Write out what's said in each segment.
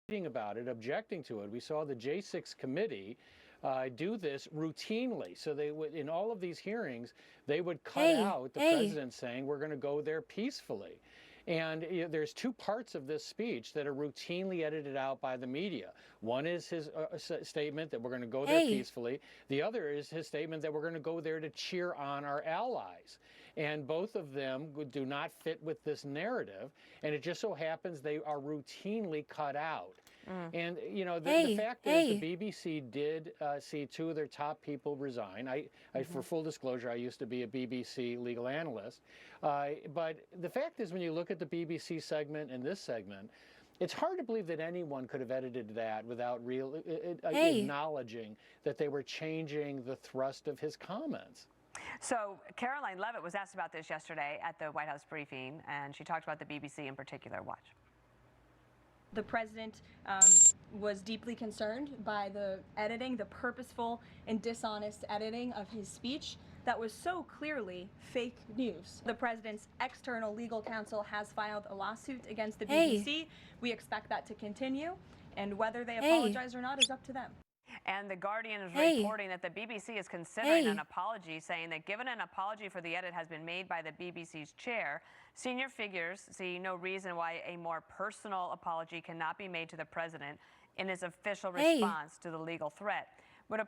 reading about it, objecting to it. We saw the J6 committee do this routinely. So they would, in all of these hearings, they would cut out the president saying, we're going to go there peacefully. And there's two parts of this speech that are routinely edited out by the media. One is his statement that we're going to go there peacefully. The other is his statement that we're going to go there to cheer on our allies. And both of them do not fit with this narrative. And it just so happens they are routinely cut out. And, you know, the fact is the BBC did see two of their top people resign. For full disclosure, I used to be a BBC legal analyst. But the fact is, when you look at the BBC segment and this segment, it's hard to believe that anyone could have edited that without acknowledging that they were changing the thrust of his comments. So Caroline Levitt was asked about this yesterday at the White House briefing, and she talked about the BBC in particular. Watch. The president was deeply concerned by the editing, the purposeful and dishonest editing of his speech that was so clearly fake news. The president's external legal counsel has filed a lawsuit against the BBC. We expect that to continue, and whether they apologize or not is up to them. And The Guardian is reporting that the BBC is considering an apology, saying that given an apology for the edit has been made by the BBC's chair, senior figures see no reason why a more personal apology cannot be made to the president in his official response to the legal threat. Would an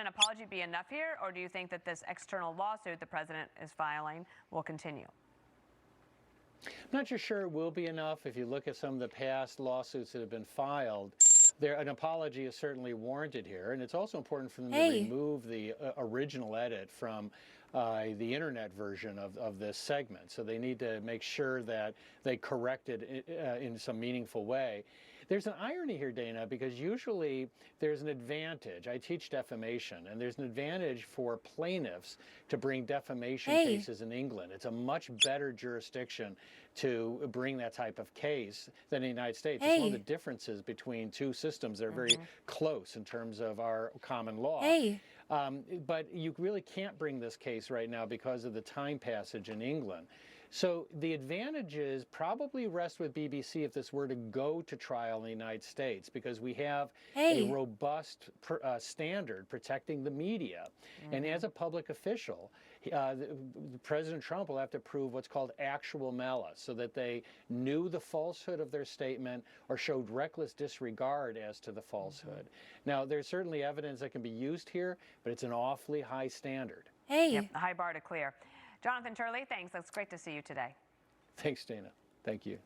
apology be enough here, or do you think that this external lawsuit the president is filing will continue? I'm not just sure it will be enough. If you look at some of the past lawsuits that have been filed, an apology is certainly warranted here, and it's also important for them to remove the original edit from the internet version of this segment. So they need to make sure that they correct it in some meaningful way. There's an irony here, Dana, because usually there's an advantage. I teach defamation, and there's an advantage for plaintiffs to bring defamation cases in England. It's a much better jurisdiction to bring that type of case than the United States. It's one of the differences between two systems that are very close in terms of our common law. But you really can't bring this case right now because of the time passage in England. So the advantages probably rest with BBC if this were to go to trial in the United States, because we have a robust standard protecting the media. And as a public official, President Trump will have to prove what's called actual malice, so that they knew the falsehood of their statement or showed reckless disregard as to the falsehood. Now, there's certainly evidence that can be used here, but it's an awfully high standard. Yep, a high bar to clear. Jonathan Turley, thanks. It's great to see you today. Thanks, Dana. Thank you.